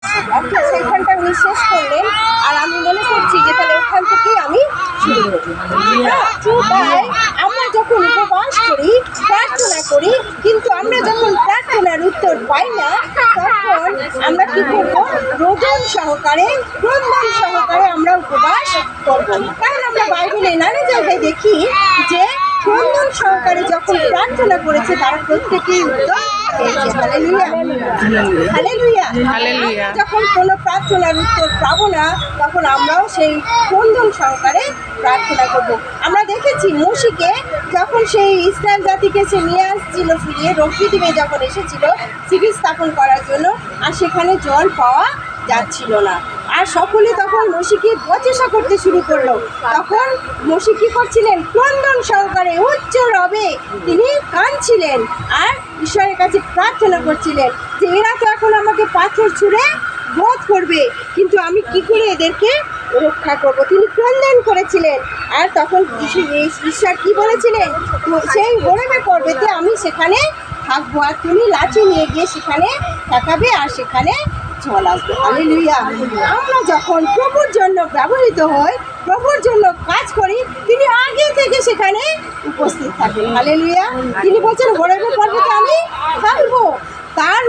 সেখানটা উনি শেষ করলেন। আর আমি মনে করছি যে তাহলে ওখান থেকেই আমি শুরু করবো। তাই আমরা যখন উপবাস করি, প্রার্থনা করি, কিন্তু আমরা যখন প্রার্থনার উত্তর পাই না, তখন আমরা কি করবো? রোদন সহকারে, ক্রন্দন সহকারে আমরা উপবাস করবো। কারণ আমরা বাইবেলে নানা জায়গায় দেখি যে ক্রন্দন সহকারে যখন প্রার্থনা করেছে তারা প্রত্যেকেই উত্তর পেয়েছে। Hallelujah, hallelujah, hallelujah. যখন কোনো প্রার্থনার উত্তর পাবো না, তখন আমরাও সেই ক্রন্দন সহকারে প্রার্থনা করব। আমরা দেখেছি মোশিকে যখন সেই ইসরায়েল জাতিকে সে নিয়ে আসছিল ফিরিয়ে, রফিদিমে যখন এসেছিল শিবির স্থাপন করার জন্য, আর সেখানে জল পাওয়া যাচ্ছিল না, আর সকলে তখন মোশিকে বচসা করতে শুরু করলো। তখন মোশি কি করছিলেন? ক্রন্দন সহকারে উচ্চ রবে তিনি কাঁদছিলেন আর ঈশ্বরের কাছে প্রার্থনা করছিলেন যে এরা তো এখন আমাকে পাথর ছুঁড়ে বধ করবে, কিন্তু আমি কি করে এদেরকে রক্ষা করব? তিনি ক্রন্দন করেছিলেন। আর তখন ঈশ্বর কি বলেছিলেন? সেই হোরেবে পর্বতে আমি সেখানে থাকবো, আর তুমি লাঠি নিয়ে গিয়ে সেখানে ঠেকাবে আর সেখানে জল আসবে। হালেলুয়া। আমরা যখন প্রভুর জন্য ব্যবহৃত হই, প্রভুর জন্য কাজ করি, তিনি আগে থেকে সেখানে উপস্থিত থাকেন। হালেলুয়া। তিনি বলছেন হোরেবে পর্বতে আমি থাকবো। তার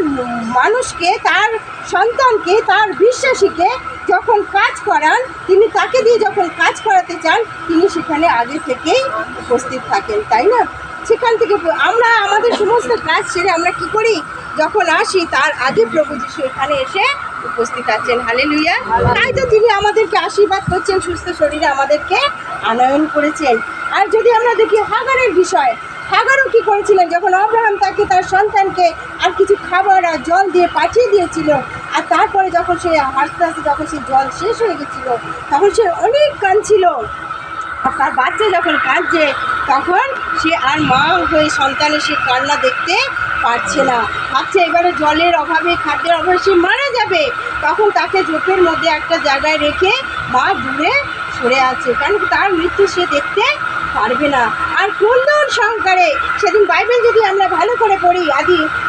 মানুষকে, তার সন্তানকে, তার বিশ্বাসীকে যখন কাজ করান, তিনি তাকে দিয়ে যখন কাজ করাতে চান, তিনি সেখানে আগে থেকেই উপস্থিত থাকেন, তাই না? সেখান থেকে আমরা আমাদের সমস্ত কাজ ছেড়ে আমরা কি করি? যখন আসি তার আগে প্রভু যিশু এখানে এসে উপস্থিত আছেন। হালেলুয়া। তাই তো তিনি আমাদেরকে আশীর্বাদ করছেন, সুস্থ শরীরে আমাদেরকে আনয়ন করেছেন। আর যদি আমরা দেখি হাগারের বিষয়, হাগারও কি করেছিলেন? যখন আব্রাহাম তাকে, তার সন্তানকে আর কিছু খাবার আর জল দিয়ে পাঠিয়ে দিয়েছিল, আর তারপরে যখন সে আস্তে আস্তে যখন সে জল শেষ হয়ে গেছিল, তখন সে অনেক কাঁদছিল। তার বাচ্চা যখন কাঁদছে, তখন সে আর মা হয়ে সন্তানের সে কান্না দেখতে পারছে না, ভাবছে এবারে জলের অভাবে, খাদ্যের অভাবে সে মারা যাবে। তখন তাকে ঝোপের মধ্যে একটা জায়গায় রেখে মা দূরে সরে আছে, কারণ তার মৃত্যু সে দেখতে পারবে না। আর ক্রন্দন সহকারে, সেদিন বাইবেল যদি আমরা ভালো করে পড়ি,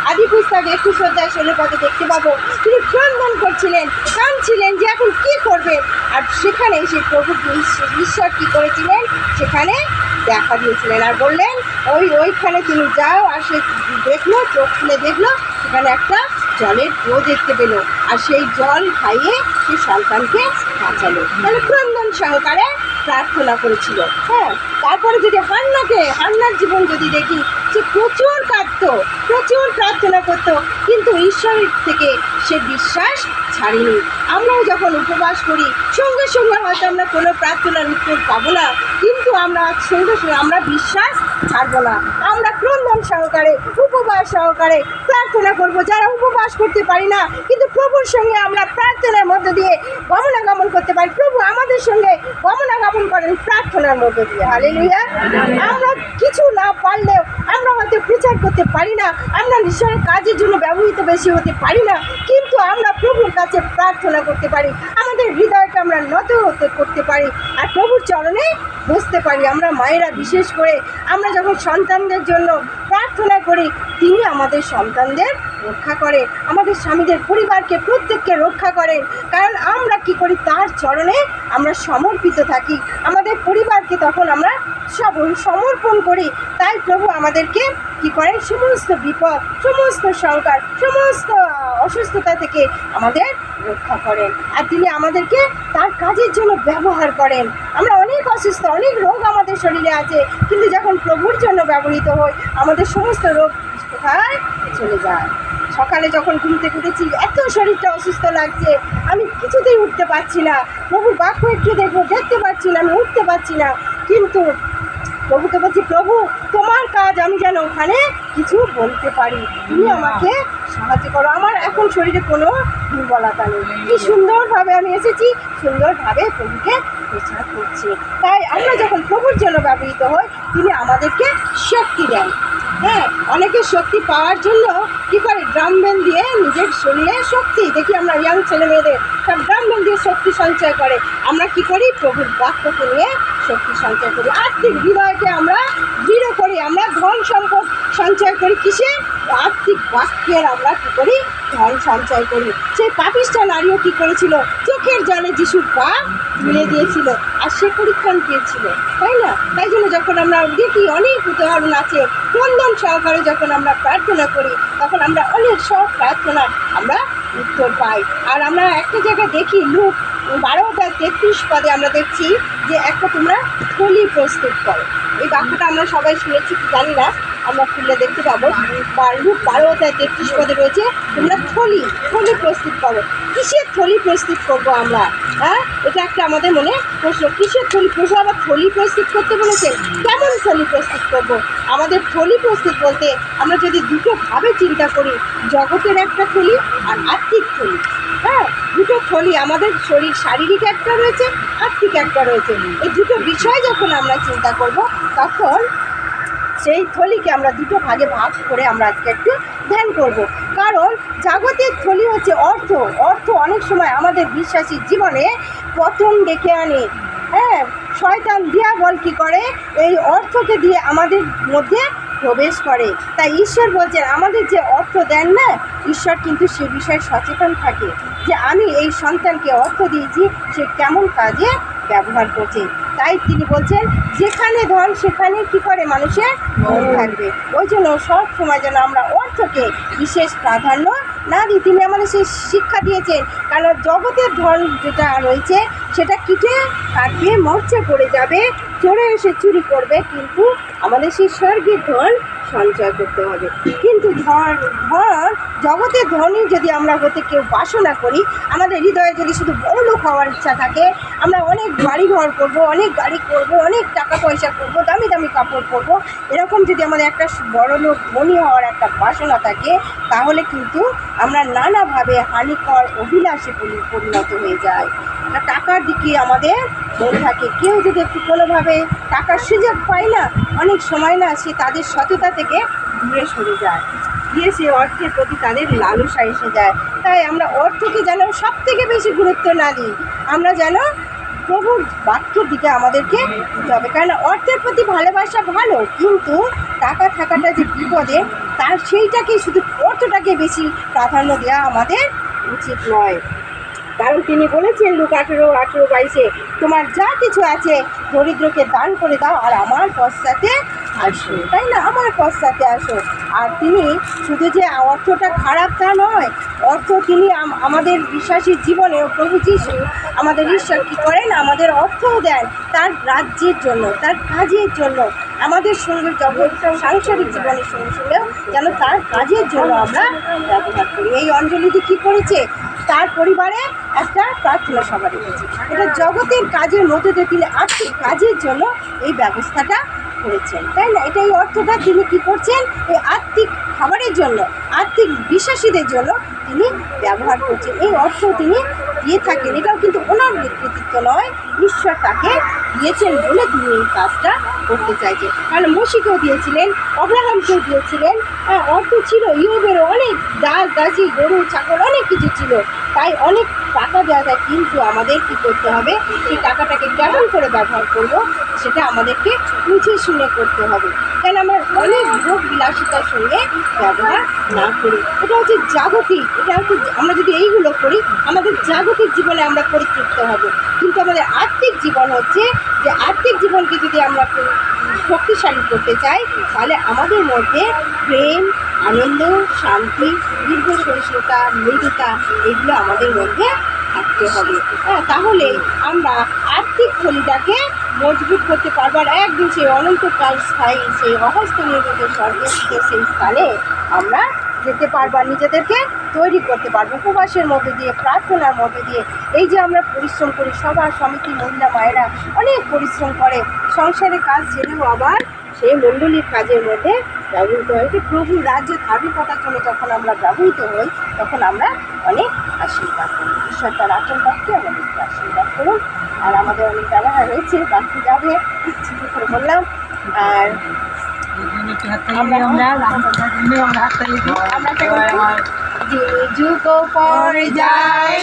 আদি পুস্তক 21 পদে দেখতে পাবো তিনি ক্রন্দন করছিলেন, কাঁদছিলেন যে এখন কি করবে। আর সেখানে সে প্রভু ঈশ্বর কি করেছিলেন? সেখানে দেখা দিয়েছিলেন আর বললেন ওইখানে তুমি যাও। আর সে দেখলো, চোখ খুলে দেখলো, সেখানে একটা জলের কুয়ো দেখতে পেলো, আর সেই জল খাইয়ে সে সন্তানকে বাঁচালো। তাহলে ক্রন্দন সহকারে প্রার্থনা করেছিল। হ্যাঁ, তারপরে যদি হান্নার জীবন যদি দেখি, সে প্রচুর কাঁদতো, প্রচুর প্রার্থনা করতো, কিন্তু ঈশ্বরের থেকে সে বিশ্বাস ছাড়িনি। আমরাও যখন উপবাস করি, সঙ্গে সঙ্গে হয়তো আমরা কোনো প্রার্থনার উত্তর পাবো না, কিন্তু আমরা সঙ্গে সঙ্গে আমরা বিশ্বাস ছাড়বো না। আমরা ক্রন্দন সহকারে, উপবাস সহকারে প্রার্থনা করব। যারা উপবাস করতে পারি না, কিন্তু প্রভুর সঙ্গে আমরা প্রার্থনার মধ্য দিয়ে গমনাগমন করতে পারি। প্রভু আমাদের সঙ্গে গমনাগমন করেন প্রার্থনার মধ্য দিয়ে। হালেলুয়া। আমরা কিছু না পারলেও, আমরা হয়তো প্রচার করতে পারি না, আমরা ঈশ্বরের কাজের জন্য ব্যবহৃত বেশি হতে পারি না, কিন্তু আমরা প্রভুর কাছে প্রার্থনা করতে পারি, আমাদের হৃদয়কে আমরা নত হতে করতে পারি, আর প্রভুর চরণে বসতে পারি। আমরা মায়েরা বিশেষ করে আমরা যখন সন্তানদের জন্য প্রার্থনা করি, তিনি আমাদের সন্তানদের রক্ষা করেন, আমাদের স্বামীদের, পরিবারকে, প্রত্যেককে রক্ষা করেন। কারণ আমরা কি করি? তার চরণে আমরা সমর্পিত থাকি, আমাদের পরিবারকে তখন আমরা সব সমর্পণ করি। তাই প্রভু আমাদেরকে কি করেন? সমস্ত বিপদ, সমস্ত সংকট, সমস্ত অসুস্থতা থেকে আমাদের রক্ষা করেন, আর তিনি আমাদেরকে তার কাজের জন্য ব্যবহার করেন। আমরা অনেক অসুস্থ, অনেক রোগ আমাদের শরীরে আছে, কিন্তু যখন প্রভুর জন্য ব্যবহৃত হই, আমাদের সমস্ত রোগ কোথায় চলে যায়। সকালে যখন ঘুম থেকে উঠেছি, এত শরীরটা অসুস্থ লাগছে, আমি কিছুতেই উঠতে পারছি না, প্রভুর বাক্য একটু দেখতে পারছি না, আমি উঠতে পারছি না, কিন্তু প্রভুকে বলছি, প্রভু তোমার কাজ আমি যেন ওখানে কিছু বলতে পারি, তুমি আমাকে সাহায্য করো। আমার এখন শরীরে কোনো দুর্বলতা নেই, কি সুন্দরভাবে আমি এসেছি, সুন্দরভাবে প্রভুকে প্রচার করছি। তাই আমরা যখন প্রভুর জন্য ব্যবহৃত হই, তিনি আমাদেরকে শক্তি দেন। হ্যাঁ, অনেকে শক্তি পাওয়ার জন্য কী করে? ড্রাম ব্যান্ড দিয়ে নিজের শরীরে শক্তি দেখি, আমরা ইয়াং ছেলে মেয়েদের সব ড্রাম ব্যান্ড দিয়ে শক্তি সঞ্চয় করে। আমরা কি করি? প্রভুর বাক্যকে নিয়ে শক্তি সঞ্চয় করি, আত্মিক হৃদয়কে আমরা দৃঢ় করি, আমরা ধন সম্পদ সঞ্চয় করি। কিসে? আত্মিক বাক্যের আমরা কী করি, ধন সঞ্চয় করি। সেই পাপিষ্ঠা নারীও কী করেছিল, চোখের জলে যিশুর পা ধুয়ে দিয়েছিল, আর সে পরিত্রাণ পেয়েছিল, তাই না? তাই জন্য যখন আমরা দেখি অনেক উদাহরণ আছে, ক্রন্দন সহকারে যখন আমরা প্রার্থনা করি তখন আমরা অনেক সব প্রার্থনা আমরা উত্তর পাই। আর আমরা একটা জায়গায় দেখি লুক 12:33 আমরা দেখছি যে একটা তোমরা থলি প্রস্তুত করো। এই বাক্যটা আমরা সবাই শুনেছি কি জানি না, আমরা খুলে দেখতে পাবো। লুক 12:33 রয়েছে, তোমরা থলি প্রস্তুত করো। কিসের থলি প্রস্তুত করবো আমরা? হ্যাঁ, এটা একটা আমাদের মনে প্রশ্ন। কিসের থলি? প্রশ্ন আবার থলি প্রস্তুত করতে বলেছে। কেমন থলি প্রস্তুত করবো? আমাদের থলি প্রস্তুত বলতে আমরা যদি দুটো ভাবে চিন্তা করি, জগতের একটা থলি আর আত্মিক থলি। হ্যাঁ, দুটো থলি, আমাদের শরীর শারীরিক একটা রয়েছে, আত্মিক একটা রয়েছে। এই দুটো বিষয় যখন আমরা চিন্তা করব তখন সেই থলিকে আমরা দুটো ভাগে ভাগ করে আমরা আজকে একটু ধ্যান করব। কারণ জাগতিক থলি হচ্ছে অর্থ অনেক সময় আমাদের বিশ্বাসী জীবনে পতন ডেকে আনে। হ্যাঁ, শয়তান দিয়াবল কী করে, এই অর্থকে দিয়ে আমাদের মধ্যে প্রবেশ করে। তাই ঈশ্বর বলছেন আমাদের যে অর্থ দেন না, ঈশ্বর কিন্তু সে বিষয়ে সচেতন থাকে যে আমি এই সন্তানকে অর্থ দিয়েছি, সে কেমন কাজে ব্যবহার করছে। তাই তিনি বলছেন যেখানে ধন সেখানে কী করে মানুষের মন থাকবে। ওই জন্য সব সময় যেন আমরা অর্থকে বিশেষ প্রাধান্য না দিই। তিনি আমাদের সেই শিক্ষা দিয়েছেন, কারণ জগতের ধন যেটা রয়েছে সেটা কিটে কাটবে, মরচে পড়ে যাবে, চোরে এসে চুরি করবে, কিন্তু আমাদের সেই স্বর্গের ধন সঞ্চয় করতে হবে। কিন্তু ধন জগতের ধনই যদি আমরা হতে কেউ বাসনা করি, আমাদের হৃদয়ে যদি শুধু বড়লোক হওয়ার ইচ্ছা থাকে, আমরা অনেক বাড়ি ঘর করবো, অনেক গাড়ি করবো, অনেক টাকা পয়সা করবো, দামি দামি কাপড় পরবো, এরকম যদি আমাদের একটা বড়লোক ধনী হওয়ার একটা বাসনা থাকে, তাহলে কিন্তু আমরা নানাভাবে হানিকর অভিলাষে পরিণত হয়ে যায়। টাকার দিকে আমাদের মন থাকে। কেউ যদি একটু কোনোভাবে টাকার সুযোগ পায় না, অনেক সময় না সে তাদের সততা থেকে দূরে সরে যায়, গিয়ে সে অর্থের প্রতি তাদের লালসা এসে যায়। তাই আমরা অর্থকে যেন সব থেকে বেশি গুরুত্ব না দিই, আমরা যেন প্রভুর বাক্যের দিকে আমাদেরকে দিতে হবে। কারণ অর্থের প্রতি ভালোবাসা ভালো, কিন্তু টাকা থাকাটা যে বিপদে, তার সেইটাকে শুধু অর্থটাকে বেশি প্রাধান্য দেওয়া আমাদের উচিত নয়। কারণ তিনি বলেছেন লুক 18:22 তোমার যা কিছু আছে দরিদ্রকে দান করে দাও আর আমার পশ্চাতে আসো, তাই না? আমার পশ্চাতে আসো। আর তিনি শুধু যে অর্থটা খারাপ তা নয়, অর্থ তিনি আমাদের বিশ্বাসী জীবনে প্রভু যিশু আমাদের ঈশ্বর কী করেন, আমাদের অর্থও দেন তার রাজ্যের জন্য, তার কাজের জন্য, আমাদের সঙ্গে সাংসারিক জীবনের সঙ্গে সঙ্গেও যেন তার কাজের জন্য আমরা ব্যবহার করি। এই অঞ্জলিটি কী করেছে, তার পরিবারে একটা প্রার্থনা সভা রেখেছে। এটা জগতের কাজের মধ্যে দিয়ে তিনি আর্থিক কাজের জন্য এই ব্যবস্থাটা করেছেন, তাই না? এটা এই অর্থটা তিনি কী করছেন, এই আর্থিক খাবারের জন্য, আর্থিক বিশ্বাসীদের জন্য তিনি ব্যবহার করছেন। এই অর্থ তিনি দিয়ে থাকেন, এটাও কিন্তু ওনার কৃতিত্ব নয়, ঈশ্বর তাকে দিয়েছেন বলে তিনি এই কাজটা করতে চাইছেন। কারণ মসিকেও দিয়েছিলেন, আব্রাহামকেও দিয়েছিলেন, অর্থ ছিল, ইয়োবেরও অনেক গাছ গাছি গরু ছাগল অনেক কিছু ছিল, তাই অনেক টাকা দেওয়া যায়। কিন্তু আমাদের কী করতে হবে, সেই টাকাটাকে কেমন করে ব্যবহার করব সেটা আমাদেরকে বুঝে শুনে করতে হবে। কেন আমরা অনেক ভোগ বিলাসিতার সঙ্গে ব্যবহার না করি। এটা হচ্ছে জাগতিক, এটা হচ্ছে আমরা যদি এইগুলো করি আমাদের জাগতিক জীবনে আমরা পরিতৃপ্ত হব। কিন্তু আমাদের আর্থিক জীবন হচ্ছে যে আর্থিক জীবনকে যদি আমরা শক্তিশালী করতে চাই, তাহলে আমাদের মধ্যে প্রেম, আনন্দ, শান্তি, দীর্ঘসহিষ্ণুতা, মৃদুতা এগুলো আমাদের মধ্যে থাকতে হবে। হ্যাঁ, তাহলে আমরা আর্থিক থলিটাকে মজবুত করতে পারবো, আর একদিন সেই অনন্তকাল স্থায়ী সেই অহস্ত নির্মিত স্বর্গের সেই স্থানে আমরা যেতে পারবো, আর নিজেদেরকে তৈরি করতে পারবো উপবাসের মধ্যে দিয়ে, প্রার্থনার মধ্যে দিয়ে। এই যে আমরা পরিশ্রম করি, সভা সমিতি মহিলা মায়েরা অনেক পরিশ্রম করে, সংসারের কাজ ছেড়েও আবার সেই মণ্ডলীর কাজের মধ্যে ব্যবহৃত হয়। এটি প্রভুর রাজ্যে ধার্মিকতার জন্য যখন আমরা ব্যবহৃত হই, তখন আমরা অনেক আশীর্বাদ করি। ঈশ্বর তার আচরণ বাক্যে আমাদেরকে আশীর্বাদ করুন। আর আমাদের অনেক ব্যবহার হয়েছে, বাকি যাবে কিছু করে বললাম। আর আমরা যুগ পর যায়